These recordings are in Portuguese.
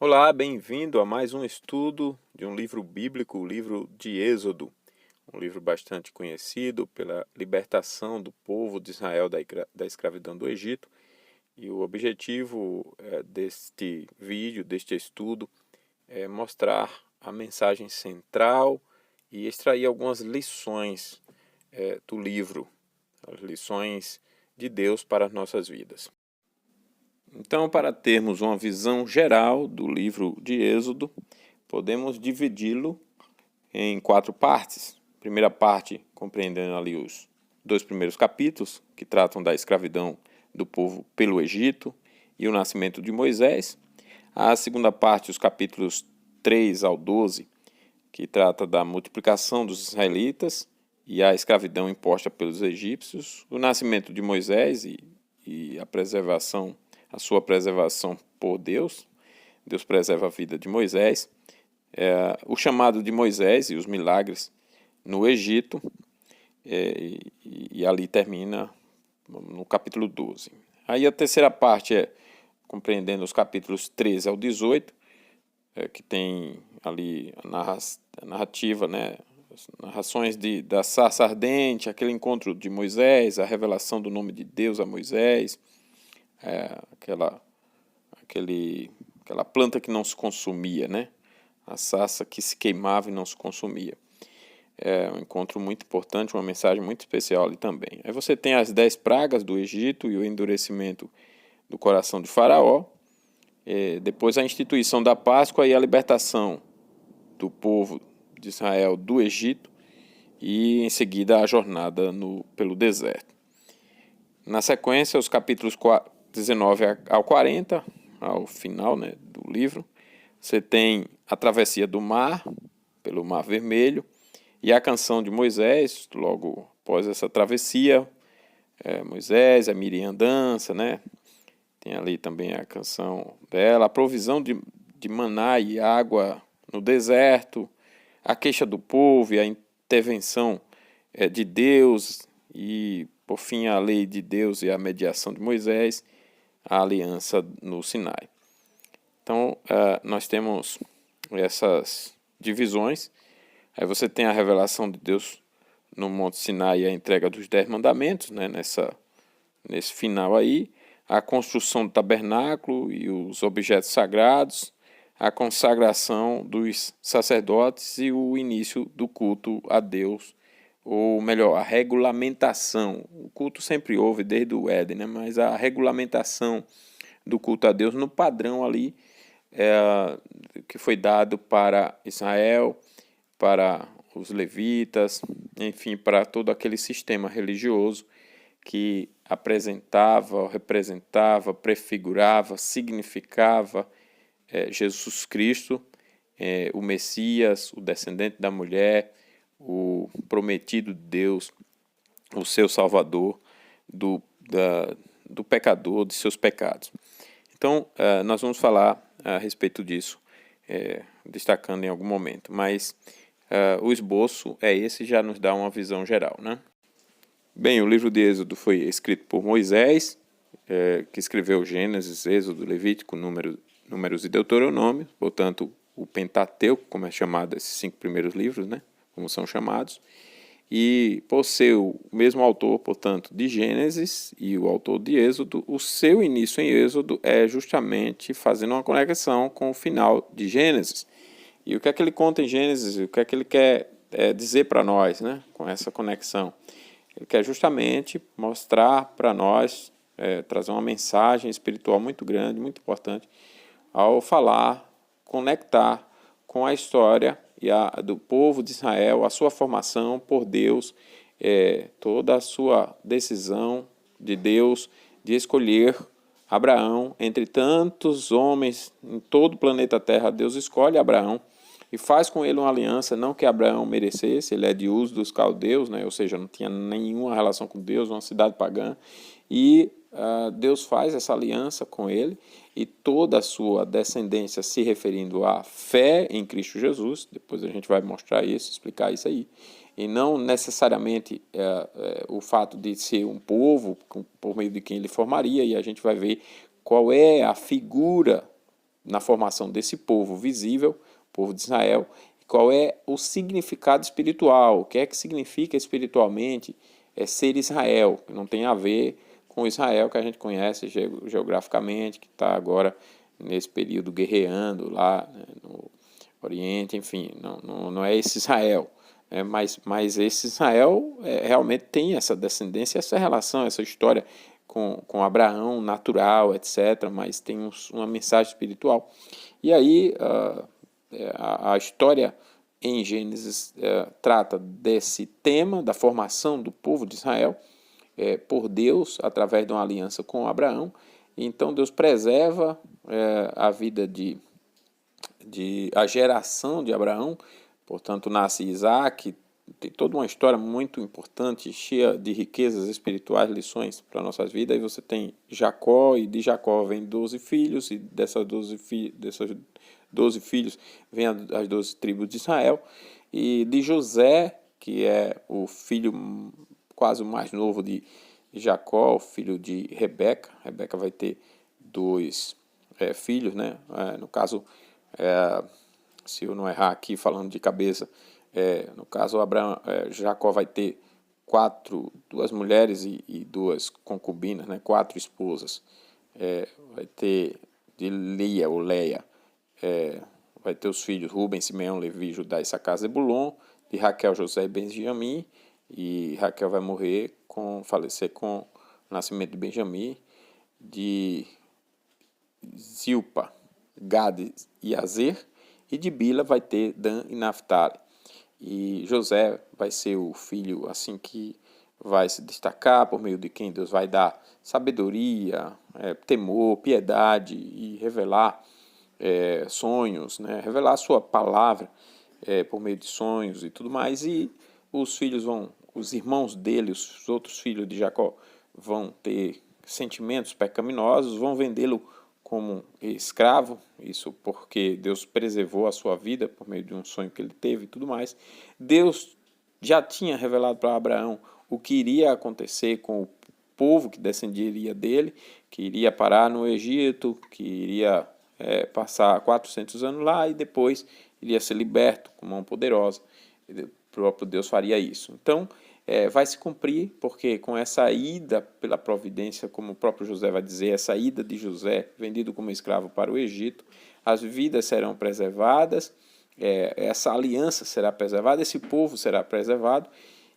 Olá, bem-vindo a mais um estudo de um livro bíblico, o livro de Êxodo, um livro bastante conhecido pela libertação do povo de Israel da escravidão do Egito. E o objetivo deste vídeo, deste estudo, é mostrar a mensagem central e extrair algumas lições do livro, as lições de Deus para as nossas vidas. Então, para termos uma visão geral do livro de Êxodo, podemos dividi-lo em 4 partes. Primeira parte, compreendendo ali os 2 primeiros capítulos, que tratam da escravidão do povo pelo Egito e o nascimento de Moisés. A segunda parte, os capítulos 3 ao 12, que trata da multiplicação dos israelitas e a escravidão imposta pelos egípcios, o nascimento de Moisés e a sua preservação por Deus. Deus preserva a vida de Moisés, o chamado de Moisés e os milagres no Egito, e ali termina no capítulo 12. Aí a terceira parte é compreendendo os capítulos 13 ao 18, que tem ali a narrativa, né? As narrações da sarça ardente, aquele encontro de Moisés, a revelação do nome de Deus a Moisés, aquela planta que não se consumia, né? A sarça que se queimava e não se consumia. É um encontro muito importante, uma mensagem muito especial ali também. Aí você tem as 10 pragas do Egito e o endurecimento do coração de Faraó. Depois a instituição da Páscoa e a libertação do povo de Israel do Egito. E em seguida a jornada pelo deserto. Na sequência, os capítulos 19 ao 40, ao final, né, do livro, você tem a travessia do mar, pelo Mar Vermelho, e a canção de Moisés, logo após essa travessia. Moisés, a Miriam dança, né? Tem ali também a canção dela, a provisão de maná e água no deserto, a queixa do povo e a intervenção de Deus e, por fim, a lei de Deus e a mediação de Moisés, a aliança no Sinai. Então, nós temos essas divisões. Aí você tem a revelação de Deus no Monte Sinai e a entrega dos 10 mandamentos, né, nesse final aí, a construção do tabernáculo e os objetos sagrados, a consagração dos sacerdotes e o início do culto a Deus, ou melhor, a regulamentação. O culto sempre houve desde o Éden, né? Mas a regulamentação do culto a Deus no padrão ali que foi dado para Israel, para os levitas, enfim, para todo aquele sistema religioso que apresentava, representava, prefigurava, significava Jesus Cristo, o Messias, o descendente da mulher, o prometido de Deus, o seu Salvador do pecador, de seus pecados. Então, nós vamos falar a respeito disso, destacando em algum momento, mas o esboço esse, já nos dá uma visão geral, né? Bem, o livro de Êxodo foi escrito por Moisés, que escreveu Gênesis, Êxodo, Levítico, Números e Deuteronômio, portanto, o Pentateuco, como é chamado esses 5 primeiros livros, né? Como são chamados, e por ser o mesmo autor, portanto, de Gênesis e o autor de Êxodo, o seu início em Êxodo é justamente fazendo uma conexão com o final de Gênesis. E o que é que ele conta em Gênesis? O que é que ele quer dizer para nós, né, com essa conexão? Ele quer justamente mostrar para nós, trazer uma mensagem espiritual muito grande, muito importante, ao falar, conectar com a história do povo de Israel, a sua formação por Deus, toda a sua decisão de Deus de escolher Abraão entre tantos homens em todo o planeta Terra. Deus escolhe Abraão e faz com ele uma aliança, não que Abraão merecesse, ele é de Uz dos caldeus, né? Ou seja, não tinha nenhuma relação com Deus, uma cidade pagã, e Deus faz essa aliança com ele, e toda a sua descendência se referindo à fé em Cristo Jesus. Depois a gente vai mostrar isso, explicar isso aí, e não necessariamente o fato de ser um povo por meio de quem ele formaria, e a gente vai ver qual é a figura na formação desse povo visível, povo de Israel, e qual é o significado espiritual, o que é que significa espiritualmente ser Israel, que não tem a ver com Israel que a gente conhece geograficamente, que está agora nesse período guerreando lá, né, no Oriente, enfim, não é esse Israel. Mas esse Israel realmente tem essa descendência, essa relação, essa história com Abraão, natural, etc., mas tem uma mensagem espiritual. E aí a história em Gênesis trata desse tema da formação do povo de Israel por Deus, através de uma aliança com Abraão. Então Deus preserva a vida a geração de Abraão, portanto nasce Isaac, tem toda uma história muito importante, cheia de riquezas espirituais, lições para nossas vidas. Aí você tem Jacó, e de Jacó vem 12 filhos, e dessas 12 filhos vem as 12 tribos de Israel, e de José, que é o filho quase o mais novo de Jacó, filho de Rebeca. Rebeca vai ter 2 filhos, né? No caso, se eu não errar aqui falando de cabeça, no caso Jacó vai ter 2 mulheres e 2 concubinas, né? 4 esposas. Vai ter de Lia ou Leia, vai ter os filhos Rubem, Simeão, Levi, Judá, Issacar, Zebulon, de Raquel, José e Benjamim, e Raquel vai falecer com o nascimento de Benjamim, de Zilpa, Gad e Azer, e de Bila vai ter Dan e Naphtali. E José vai ser o filho assim que vai se destacar, por meio de quem Deus vai dar sabedoria, temor, piedade e revelar sonhos, né? Revelar a sua palavra por meio de sonhos e tudo mais. E os irmãos dele, os outros filhos de Jacó, vão ter sentimentos pecaminosos, vão vendê-lo como escravo, isso porque Deus preservou a sua vida por meio de um sonho que ele teve e tudo mais. Deus já tinha revelado para Abraão o que iria acontecer com o povo que descenderia dele, que iria parar no Egito, que iria passar 400 anos lá e depois iria ser liberto com mão poderosa. O próprio Deus faria isso. Então, vai se cumprir, porque com essa ida pela providência, como o próprio José vai dizer, essa ida de José, vendido como escravo para o Egito, as vidas serão preservadas, essa aliança será preservada, esse povo será preservado,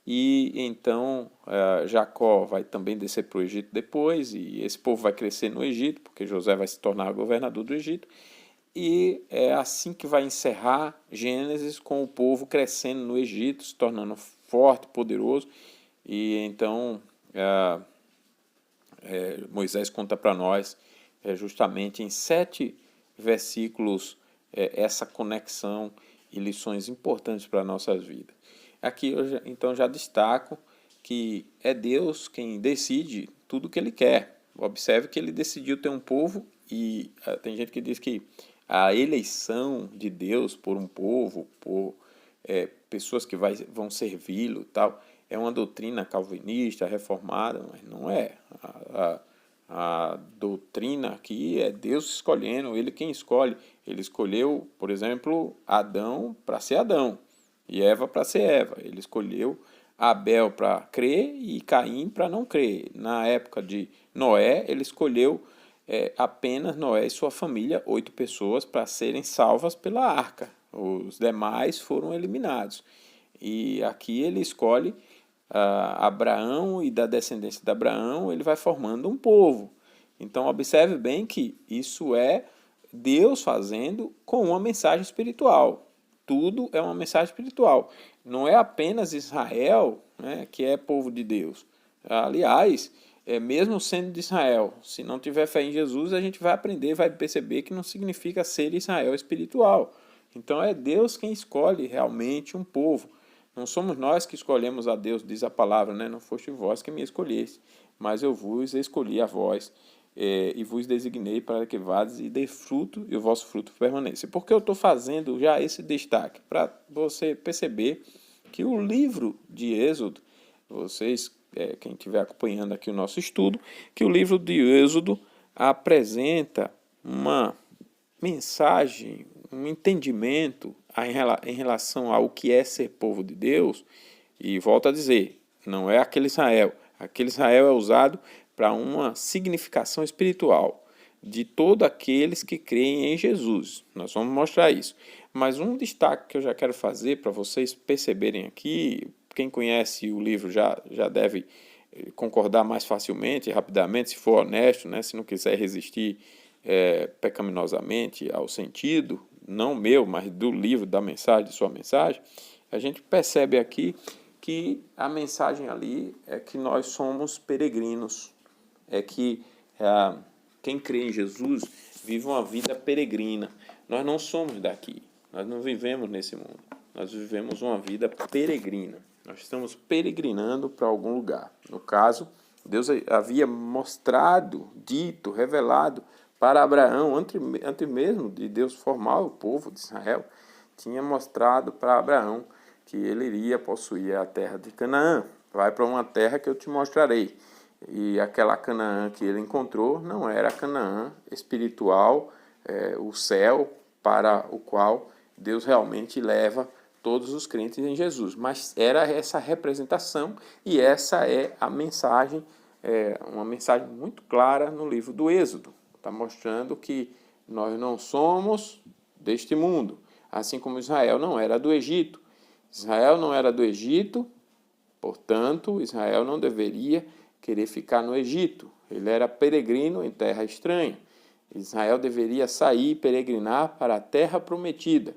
e então Jacó vai também descer para o Egito depois, e esse povo vai crescer no Egito, porque José vai se tornar governador do Egito, e é assim que vai encerrar Gênesis, com o povo crescendo no Egito, se tornando forte, poderoso. E então Moisés conta para nós justamente em 7 versículos essa conexão e lições importantes para nossas vidas. Aqui então já destaco que é Deus quem decide tudo o que ele quer. Observe que ele decidiu ter um povo, e tem gente que diz que a eleição de Deus por um povo, por pessoas que vão servi-lo, tal, é uma doutrina calvinista, reformada, mas não é. A doutrina aqui é Deus escolhendo, ele quem escolhe. Ele escolheu, por exemplo, Adão para ser Adão e Eva para ser Eva. Ele escolheu Abel para crer e Caim para não crer. Na época de Noé, ele escolheu apenas Noé e sua família, 8 pessoas, para serem salvas pela arca. Os demais foram eliminados. E aqui ele escolhe Abraão, e da descendência de Abraão ele vai formando um povo. Então observe bem que isso é Deus fazendo com uma mensagem espiritual. Tudo é uma mensagem espiritual. Não é apenas Israel, né, que é povo de Deus. Aliás, mesmo sendo de Israel, se não tiver fé em Jesus, a gente vai aprender, vai perceber que não significa ser Israel espiritual. Então é Deus quem escolhe realmente um povo. Não somos nós que escolhemos a Deus, diz a palavra, né? Não foste vós que me escolheste, mas eu vos escolhi a vós, e vos designei para que vades e dê fruto, e o vosso fruto permaneça. Por que eu estou fazendo já esse destaque? Para você perceber que o livro de Êxodo, vocês, quem estiver acompanhando aqui o nosso estudo, que o livro de Êxodo apresenta uma mensagem, um entendimento em relação ao que é ser povo de Deus, e volto a dizer, não é aquele Israel. Aquele Israel é usado para uma significação espiritual de todos aqueles que creem em Jesus. Nós vamos mostrar isso. Mas um destaque que eu já quero fazer para vocês perceberem aqui, quem conhece o livro já deve concordar mais facilmente e rapidamente, se for honesto, né? Se não quiser resistir pecaminosamente ao sentido, não meu, mas do livro, da mensagem, de sua mensagem, a gente percebe aqui que a mensagem ali é que nós somos peregrinos, é que quem crê em Jesus vive uma vida peregrina. Nós não somos daqui, nós não vivemos nesse mundo, nós vivemos uma vida peregrina. Nós estamos peregrinando para algum lugar. No caso, Deus havia mostrado, dito, revelado para Abraão, antes mesmo de Deus formar o povo de Israel, tinha mostrado para Abraão que ele iria possuir a terra de Canaã. Vai para uma terra que eu te mostrarei. E aquela Canaã que ele encontrou não era a Canaã espiritual, o céu para o qual Deus realmente leva todos os crentes em Jesus. Mas era essa representação e essa é a mensagem, uma mensagem muito clara no livro do Êxodo. Está mostrando que nós não somos deste mundo, assim como Israel não era do Egito. Israel não era do Egito, portanto, Israel não deveria querer ficar no Egito. Ele era peregrino em terra estranha. Israel deveria sair e peregrinar para a terra prometida.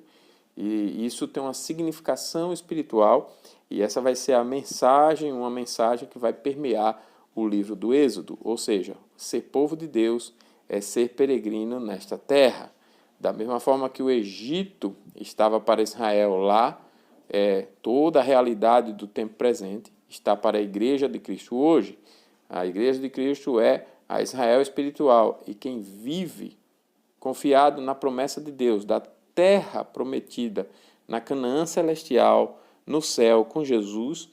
E isso tem uma significação espiritual e essa vai ser a mensagem, uma mensagem que vai permear o livro do Êxodo, ou seja, ser povo de Deus é ser peregrino nesta terra. Da mesma forma que o Egito estava para Israel lá, toda a realidade do tempo presente está para a Igreja de Cristo hoje. A Igreja de Cristo é a Israel espiritual e quem vive confiado na promessa de Deus, da terra prometida, na Canaã celestial, no céu com Jesus,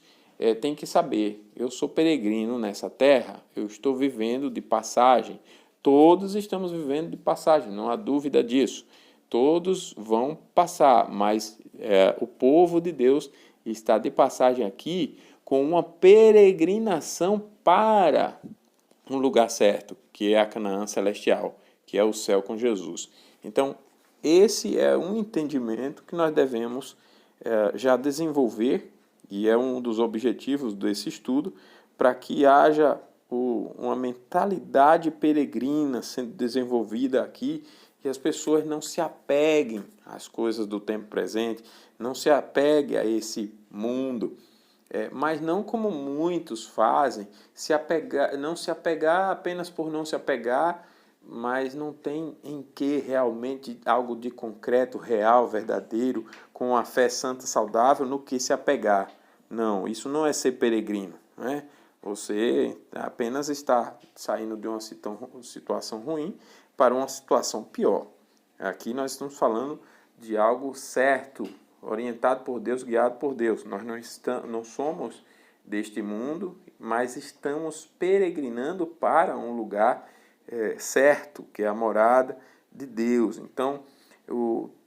tem que saber, eu sou peregrino nessa terra, eu estou vivendo de passagem. Todos estamos vivendo de passagem, não há dúvida disso. Todos vão passar, mas o povo de Deus está de passagem aqui com uma peregrinação para um lugar certo, que é a Canaã celestial, que é o céu com Jesus. Então, esse é um entendimento que nós devemos já desenvolver, e é um dos objetivos desse estudo, para que haja uma mentalidade peregrina sendo desenvolvida aqui, e as pessoas não se apeguem às coisas do tempo presente, não se apeguem a esse mundo, mas não como muitos fazem, não se apegar apenas por não se apegar, mas não tem em que realmente algo de concreto, real, verdadeiro, com a fé santa, saudável, no que se apegar. Não, isso não é ser peregrino, né? Você apenas está saindo de uma situação ruim para uma situação pior. Aqui nós estamos falando de algo certo, orientado por Deus, guiado por Deus. Nós não somos deste mundo, mas estamos peregrinando para um lugar certo, que é a morada de Deus. Então,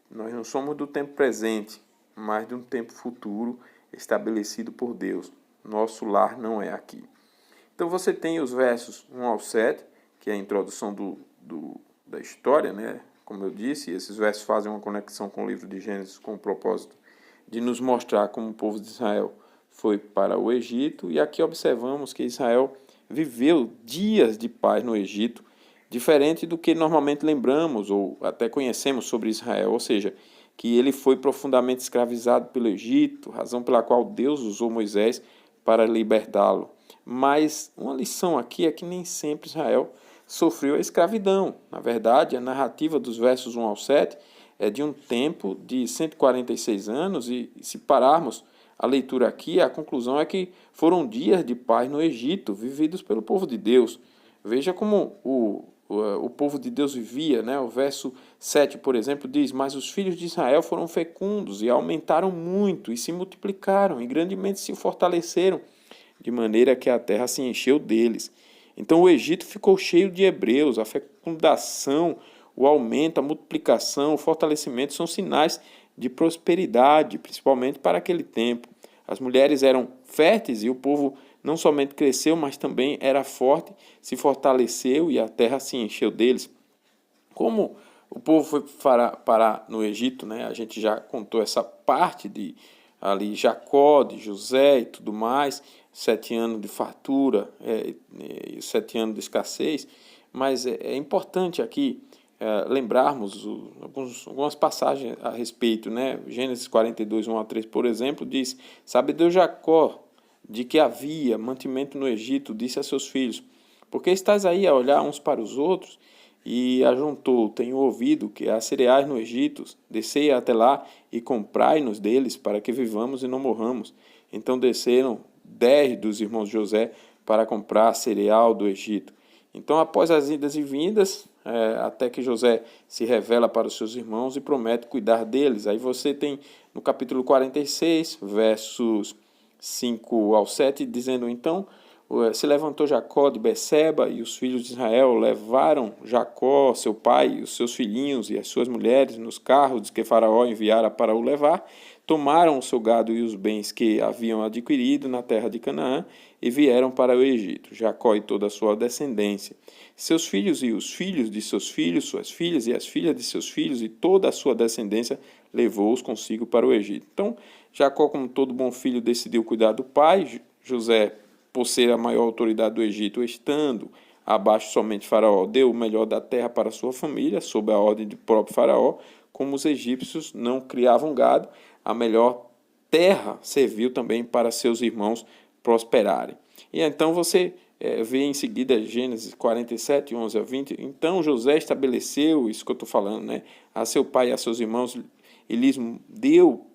nós não somos do tempo presente, mas de um tempo futuro estabelecido por Deus. Nosso lar não é aqui. Então você tem os versos 1 ao 7, que é a introdução da história, né? Como eu disse, esses versos fazem uma conexão com o livro de Gênesis com o propósito de nos mostrar como o povo de Israel foi para o Egito. E aqui observamos que Israel viveu dias de paz no Egito, diferente do que normalmente lembramos ou até conhecemos sobre Israel, ou seja, que ele foi profundamente escravizado pelo Egito, razão pela qual Deus usou Moisés para libertá-lo. Mas uma lição aqui é que nem sempre Israel sofreu a escravidão. Na verdade, a narrativa dos versos 1 ao 7 é de um tempo de 146 anos e se pararmos a leitura aqui, a conclusão é que foram dias de paz no Egito, vividos pelo povo de Deus. Veja como o povo de Deus vivia, né? O verso 7, por exemplo, diz: mas os filhos de Israel foram fecundos e aumentaram muito e se multiplicaram e grandemente se fortaleceram, de maneira que a terra se encheu deles. Então o Egito ficou cheio de hebreus, a fecundação, o aumento, a multiplicação, o fortalecimento são sinais de prosperidade, principalmente para aquele tempo. As mulheres eram férteis e o povo não somente cresceu, mas também era forte, se fortaleceu e a terra se encheu deles. Como o povo foi parar no Egito, né? A gente já contou essa parte de ali Jacó, de José e tudo mais, 7 anos de fartura, 7 anos de escassez, mas é importante aqui lembrarmos algumas passagens a respeito, né? Gênesis 42, 1 a 3, por exemplo, diz: Sabe Deus Jacó, de que havia mantimento no Egito, disse a seus filhos: Por que estás aí a olhar uns para os outros? E ajuntou: Tenho ouvido que há cereais no Egito, descei até lá e comprai-nos deles, para que vivamos e não morramos. Então desceram 10 dos irmãos de José para comprar cereal do Egito. Então, após as idas e vindas, até que José se revela para os seus irmãos e promete cuidar deles. Aí você tem no capítulo 46, versos 5 ao 7, dizendo: Então se levantou Jacó de Beceba e os filhos de Israel levaram Jacó, seu pai, os seus filhinhos e as suas mulheres nos carros que Faraó enviara para o levar, tomaram o seu gado e os bens que haviam adquirido na terra de Canaã e vieram para o Egito, Jacó e toda a sua descendência, seus filhos e os filhos de seus filhos, suas filhas e as filhas de seus filhos e toda a sua descendência levou-os consigo para o Egito. Então, Jacó, como todo bom filho, decidiu cuidar do pai. José, por ser a maior autoridade do Egito, estando abaixo somente de Faraó, deu o melhor da terra para sua família, sob a ordem do próprio Faraó. Como os egípcios não criavam gado, a melhor terra serviu também para seus irmãos prosperarem. E então você vê em seguida Gênesis 47, 11 a 20. Então José estabeleceu, isso que eu estou falando, né, a seu pai e a seus irmãos, e lhes deu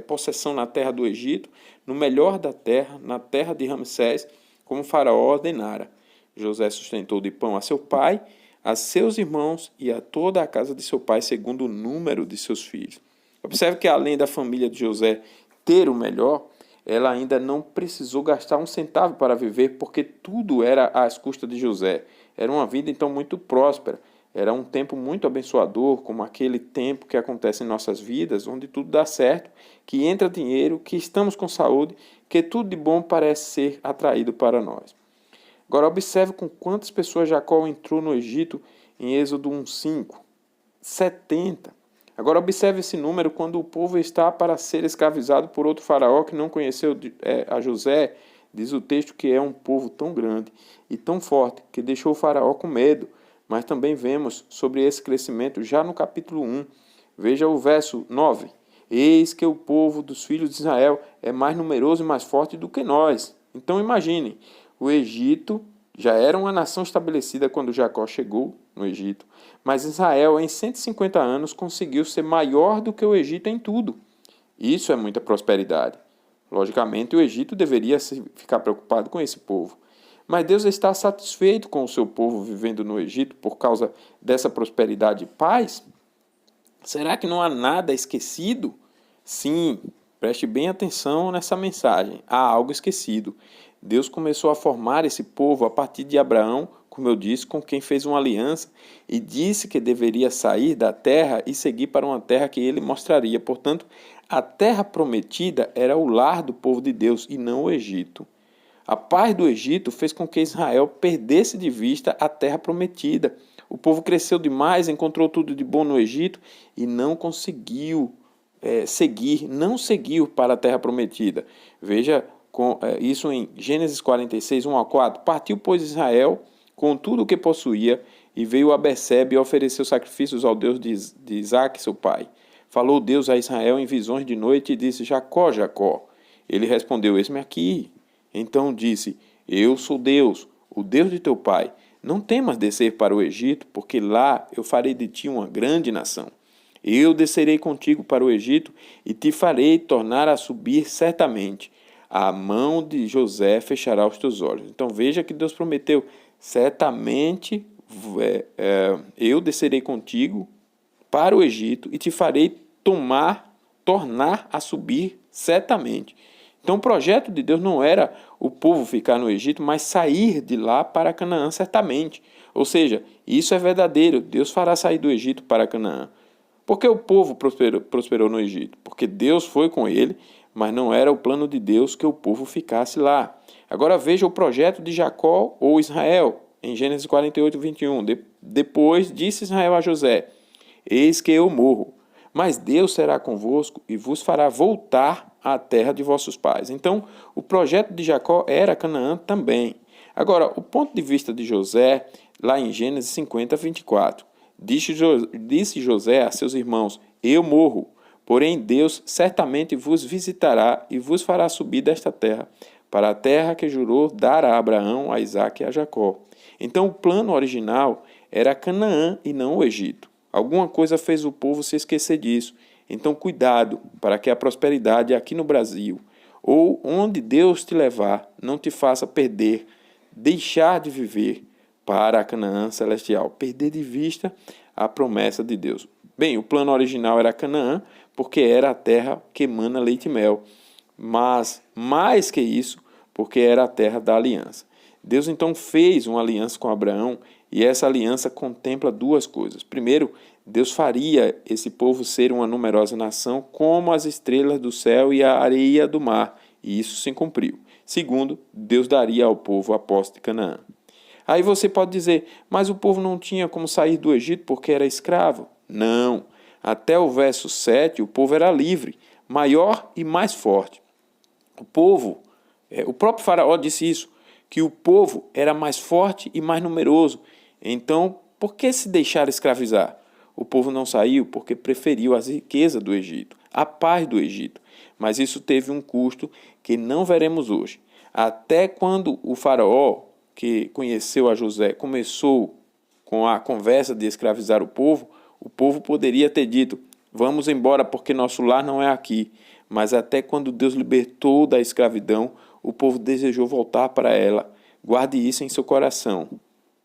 possessão na terra do Egito, no melhor da terra, na terra de Ramsés, como Faraó ordenara. José sustentou de pão a seu pai, a seus irmãos e a toda a casa de seu pai, segundo o número de seus filhos. Observe que além da família de José ter o melhor, ela ainda não precisou gastar um centavo para viver, porque tudo era às custas de José. Era uma vida então muito próspera. Era um tempo muito abençoador, como aquele tempo que acontece em nossas vidas, onde tudo dá certo, que entra dinheiro, que estamos com saúde, que tudo de bom parece ser atraído para nós. Agora observe com quantas pessoas Jacó entrou no Egito em Êxodo 1:5. 70. Agora observe esse número quando o povo está para ser escravizado por outro faraó que não conheceu a José. Diz o texto que é um povo tão grande e tão forte que deixou o faraó com medo. Mas também vemos sobre esse crescimento já no capítulo 1. Veja o verso 9. Eis que o povo dos filhos de Israel é mais numeroso e mais forte do que nós. Então imaginem, o Egito já era uma nação estabelecida quando Jacó chegou no Egito, mas Israel em 150 anos conseguiu ser maior do que o Egito em tudo. Isso é muita prosperidade. Logicamente, o Egito deveria ficar preocupado com esse povo. Mas Deus está satisfeito com o seu povo vivendo no Egito por causa dessa prosperidade e paz? Será que não há nada esquecido? Sim, preste bem atenção nessa mensagem. Há algo esquecido. Deus começou a formar esse povo a partir de Abraão, como eu disse, com quem fez uma aliança e disse que deveria sair da terra e seguir para uma terra que ele mostraria. Portanto, a terra prometida era o lar do povo de Deus e não o Egito. A paz do Egito fez com que Israel perdesse de vista a terra prometida. O povo cresceu demais, encontrou tudo de bom no Egito e não conseguiu não seguiu para a terra prometida. Veja isso em Gênesis 46, 1 a 4. Partiu, pois, Israel com tudo o que possuía e veio a Becebe e ofereceu sacrifícios ao Deus de Isaque, seu pai. Falou Deus a Israel em visões de noite e disse: Jacó, Jacó. Ele respondeu: Eis-me aqui. Então disse: Eu sou Deus, o Deus de teu pai. Não temas descer para o Egito, porque lá eu farei de ti uma grande nação. Eu descerei contigo para o Egito e te farei tornar a subir certamente. A mão de José fechará os teus olhos. Então veja que Deus prometeu: certamente eu descerei contigo para o Egito e te farei tornar a subir certamente. Então o projeto de Deus não era o povo ficar no Egito, mas sair de lá para Canaã certamente. Ou seja, isso é verdadeiro, Deus fará sair do Egito para Canaã. Por que o povo prosperou no Egito? Porque Deus foi com ele, mas não era o plano de Deus que o povo ficasse lá. Agora veja o projeto de Jacó ou Israel, em Gênesis 48, 21. Depois disse Israel a José: Eis que eu morro, mas Deus será convosco e vos fará voltar à terra de vossos pais. Então, o projeto de Jacó era Canaã também. Agora, o ponto de vista de José, lá em Gênesis 50, 24. Disse José a seus irmãos: Eu morro, porém Deus certamente vos visitará e vos fará subir desta terra, para a terra que jurou dar a Abraão, a Isaque e a Jacó. Então o plano original era Canaã e não o Egito. Alguma coisa fez o povo se esquecer disso. Então cuidado para que a prosperidade aqui no Brasil, ou onde Deus te levar, não te faça perder, deixar de viver para a Canaã celestial, perder de vista a promessa de Deus. Bem, o plano original era Canaã, porque era a terra que emana leite e mel, mas mais que isso, porque era a terra da aliança. Deus então fez uma aliança com Abraão, e essa aliança contempla duas coisas. Primeiro, Deus faria esse povo ser uma numerosa nação, como as estrelas do céu e a areia do mar, e isso se cumpriu. Segundo, Deus daria ao povo a posse de Canaã. Aí você pode dizer, mas o povo não tinha como sair do Egito porque era escravo. Não. Até o verso 7, o povo era livre, maior e mais forte. O próprio faraó disse isso, que o povo era mais forte e mais numeroso. Então, por que se deixar escravizar? O povo não saiu porque preferiu as riquezas do Egito, a paz do Egito. Mas isso teve um custo que não veremos hoje. Até quando o faraó, que conheceu a José, começou com a conversa de escravizar o povo poderia ter dito: vamos embora porque nosso lar não é aqui. Mas até quando Deus libertou da escravidão, o povo desejou voltar para ela. Guarde isso em seu coração.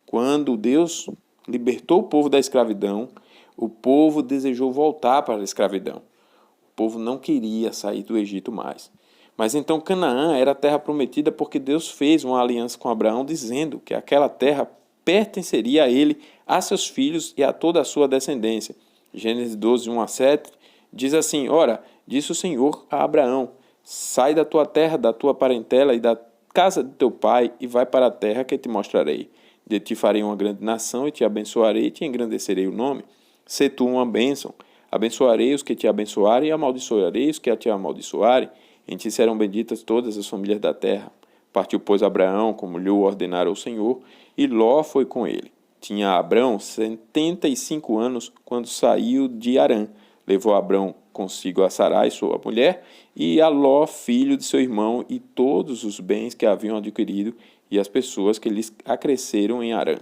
Quando Deus libertou o povo da escravidão, o povo desejou voltar para a escravidão. O povo não queria sair do Egito mais. Mas então Canaã era a terra prometida porque Deus fez uma aliança com Abraão, dizendo que aquela terra pertenceria a ele, a seus filhos e a toda a sua descendência. Gênesis 12, 1 a 7, diz assim: Ora, disse o Senhor a Abraão: sai da tua terra, da tua parentela e da casa de teu pai, e vai para a terra que te mostrarei. De ti farei uma grande nação, e te abençoarei, e te engrandecerei o nome. Se tu uma bênção, abençoarei os que te abençoarem, e amaldiçoarei os que te amaldiçoarem. Em ti serão benditas todas as famílias da terra. Partiu, pois, Abraão, como lhe ordenara o Senhor, e Ló foi com ele. Tinha Abrão 75 anos quando saiu de Harã. Levou Abrão consigo a Sarai, sua mulher, e a Ló, filho de seu irmão, e todos os bens que haviam adquirido, e as pessoas que lhes acresceram em Harã.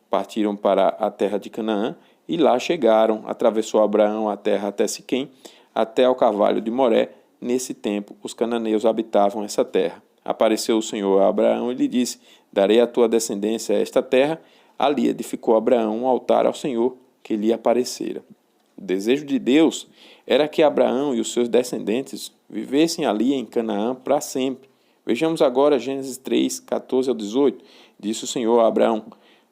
Partiram para a terra de Canaã, e lá chegaram. Atravessou Abraão a terra até Siquém, até ao carvalho de Moré. Nesse tempo, os cananeus habitavam essa terra. Apareceu o Senhor a Abraão e lhe disse: darei à tua descendência esta terra. Ali edificou Abraão um altar ao Senhor que lhe aparecera. O desejo de Deus era que Abraão e os seus descendentes vivessem ali em Canaã para sempre. Vejamos agora Gênesis 3, 14 ao 18. Disse o Senhor a Abraão,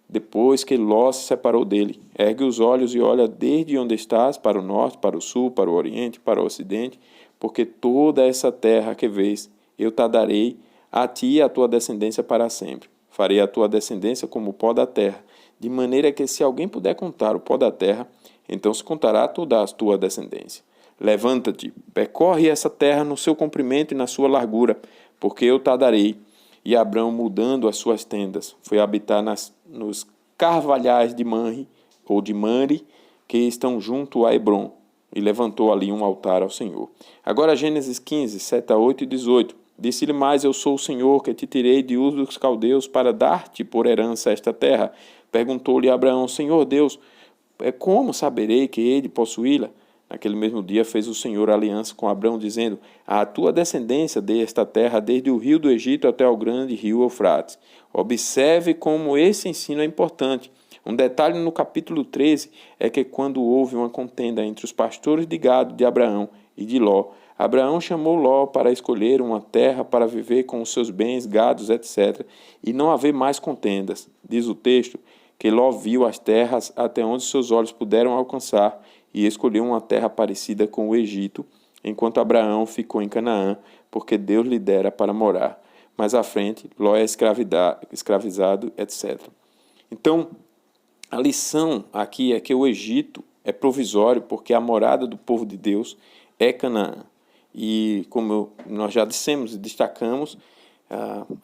depois que Ló se separou dele: ergue os olhos e olha desde onde estás, para o norte, para o sul, para o oriente, para o ocidente, porque toda essa terra que vês, eu te darei a ti e a tua descendência para sempre. Farei a tua descendência como o pó da terra, de maneira que se alguém puder contar o pó da terra, então se contará toda a tua descendência. Levanta-te, percorre essa terra no seu comprimento e na sua largura, porque eu te darei. E Abrão, mudando as suas tendas, foi habitar nos carvalhais de Manre, ou de Manre, que estão junto a Hebrom, e levantou ali um altar ao Senhor. Agora Gênesis 15, 7 a 8 e 18. Disse-lhe mais: eu sou o Senhor que te tirei de Ur dos caldeus para dar-te por herança esta terra. Perguntou-lhe Abraão: Senhor Deus, como saberei que hei de possuí-la? Naquele mesmo dia fez o Senhor aliança com Abrão, dizendo: a tua descendência dê esta terra desde o rio do Egito até o grande rio Eufrates. Observe como esse ensino é importante. Um detalhe no capítulo 13 é que quando houve uma contenda entre os pastores de gado de Abraão e de Ló, Abraão chamou Ló para escolher uma terra para viver com os seus bens, gados, etc., e não haver mais contendas. Diz o texto porque Ló viu as terras até onde seus olhos puderam alcançar e escolheu uma terra parecida com o Egito, enquanto Abraão ficou em Canaã, porque Deus lhe dera para morar. Mais à frente, Ló é escravizado, etc. Então, a lição aqui é que o Egito é provisório, porque a morada do povo de Deus é Canaã. E como nós já dissemos e destacamos,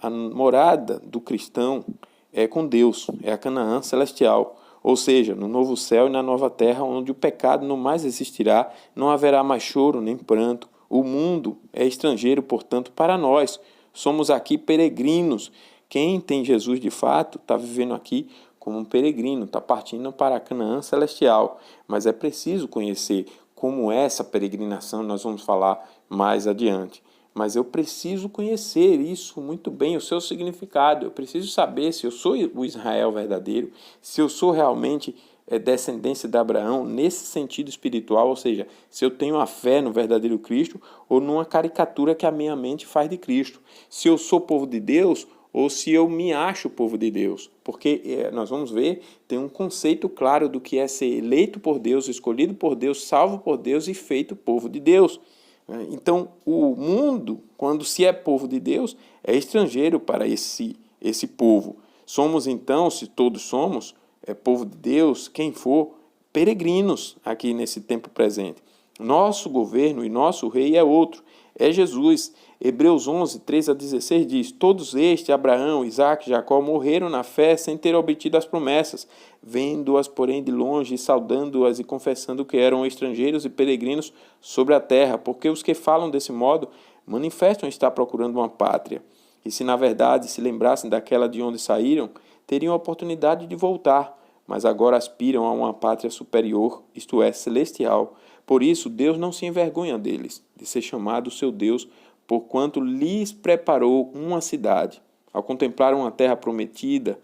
a morada do cristão é com Deus, é a Canaã celestial, ou seja, no novo céu e na nova terra, onde o pecado não mais existirá, não haverá mais choro nem pranto. O mundo é estrangeiro, portanto, para nós. Somos aqui peregrinos. Quem tem Jesus de fato está vivendo aqui como um peregrino, está partindo para a Canaã celestial. Mas é preciso conhecer como é essa peregrinação, nós vamos falar mais adiante. Mas eu preciso conhecer isso muito bem, o seu significado. Eu preciso saber se eu sou o Israel verdadeiro, se eu sou realmente descendência de Abraão nesse sentido espiritual, ou seja, se eu tenho a fé no verdadeiro Cristo ou numa caricatura que a minha mente faz de Cristo. Se eu sou povo de Deus ou se eu me acho povo de Deus. Porque nós vamos ver, tem um conceito claro do que é ser eleito por Deus, escolhido por Deus, salvo por Deus e feito povo de Deus. Então, o mundo, quando se é povo de Deus, é estrangeiro para esse povo. Somos, então, se todos somos, povo de Deus, quem for, peregrinos aqui nesse tempo presente. Nosso governo e nosso rei é outro, é Jesus. Hebreus 11, 13-16 diz: todos estes, Abraão, Isaque e Jacó, morreram na fé sem ter obtido as promessas, vendo-as, porém, de longe, saudando-as e confessando que eram estrangeiros e peregrinos sobre a terra, porque os que falam desse modo manifestam estar procurando uma pátria. E se, na verdade, se lembrassem daquela de onde saíram, teriam a oportunidade de voltar, mas agora aspiram a uma pátria superior, isto é, celestial. Por isso, Deus não se envergonha deles, de ser chamado seu Deus, porquanto lhes preparou uma cidade. Ao contemplar uma terra prometida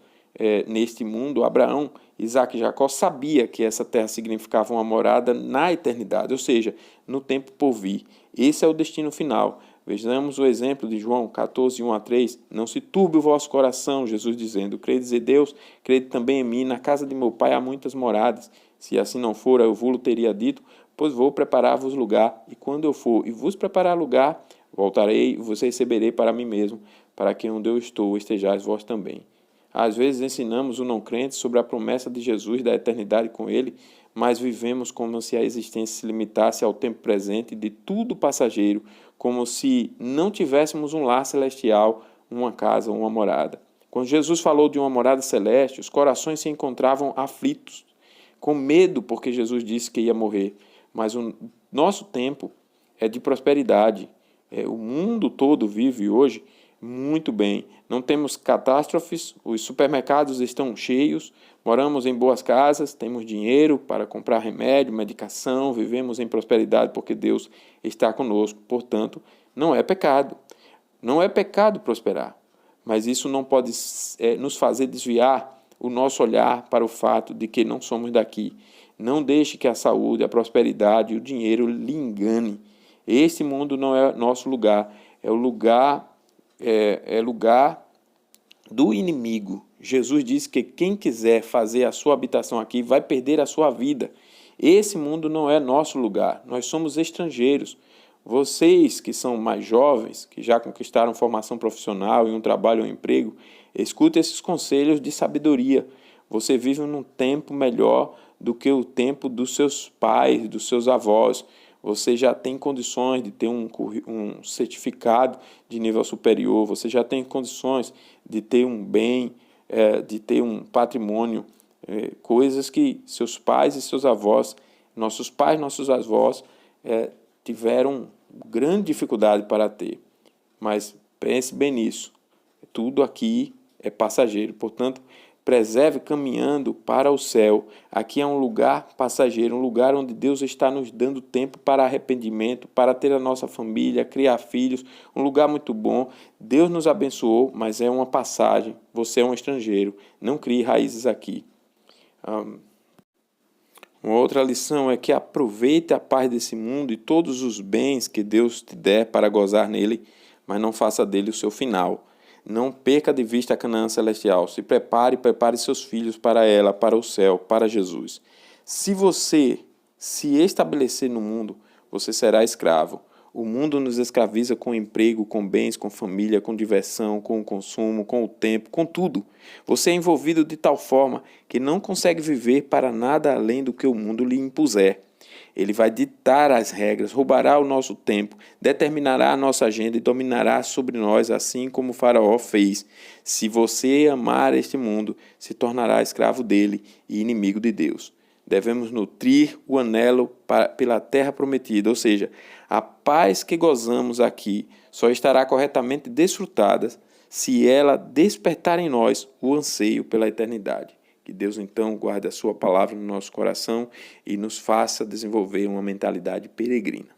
neste mundo, Abraão, Isaque e Jacó sabia que essa terra significava uma morada na eternidade, ou seja, no tempo por vir. Esse é o destino final. Vejamos o exemplo de João 14, 1-3. Não se turbe o vosso coração, Jesus dizendo: credes em Deus, crede também em mim. Na casa de meu pai há muitas moradas. Se assim não fora, eu vos teria dito, pois vou preparar-vos lugar. E quando eu for e vos preparar lugar, voltarei e vos receberei para mim mesmo, para que onde eu estou estejais vós também. Às vezes ensinamos o não crente sobre a promessa de Jesus da eternidade com ele, mas vivemos como se a existência se limitasse ao tempo presente de tudo passageiro, como se não tivéssemos um lar celestial, uma casa, uma morada. Quando Jesus falou de uma morada celeste, os corações se encontravam aflitos, com medo porque Jesus disse que ia morrer. Mas o nosso tempo é de prosperidade. O mundo todo vive hoje muito bem. Não temos catástrofes, os supermercados estão cheios, moramos em boas casas, temos dinheiro para comprar remédio, medicação, vivemos em prosperidade porque Deus está conosco. Portanto, não é pecado. Não é pecado prosperar, mas isso não pode nos fazer desviar o nosso olhar para o fato de que não somos daqui. Não deixe que a saúde, a prosperidade e o dinheiro lhe engane. Este mundo não é nosso lugar, é lugar do inimigo. Jesus disse que quem quiser fazer a sua habitação aqui vai perder a sua vida. Esse mundo não é nosso lugar, nós somos estrangeiros. Vocês que são mais jovens, que já conquistaram formação profissional e um trabalho ou um emprego, escute esses conselhos de sabedoria. Você vive num tempo melhor do que o tempo dos seus pais, dos seus avós. Você já tem condições de ter um certificado de nível superior, você já tem condições de ter um bem, de ter um patrimônio, coisas que seus pais e seus avós, nossos pais, nossos avós, tiveram grande dificuldade para ter. Mas pense bem nisso, tudo aqui é passageiro, portanto, preserve caminhando para o céu. Aqui é um lugar passageiro, um lugar onde Deus está nos dando tempo para arrependimento, para ter a nossa família, criar filhos, um lugar muito bom. Deus nos abençoou, mas é uma passagem. Você é um estrangeiro, não crie raízes aqui. Uma outra lição é que aproveite a paz desse mundo e todos os bens que Deus te der para gozar nele, mas não faça dele o seu final. Não perca de vista a Canaã celestial. Se prepare seus filhos para ela, para o céu, para Jesus. Se você se estabelecer no mundo, você será escravo. O mundo nos escraviza com emprego, com bens, com família, com diversão, com o consumo, com o tempo, com tudo. Você é envolvido de tal forma que não consegue viver para nada além do que o mundo lhe impuser. Ele vai ditar as regras, roubará o nosso tempo, determinará a nossa agenda e dominará sobre nós, assim como o Faraó fez. Se você amar este mundo, se tornará escravo dele e inimigo de Deus. Devemos nutrir o anelo pela terra prometida, ou seja, a paz que gozamos aqui só estará corretamente desfrutada se ela despertar em nós o anseio pela eternidade. Que Deus, então, guarde a sua palavra no nosso coração e nos faça desenvolver uma mentalidade peregrina.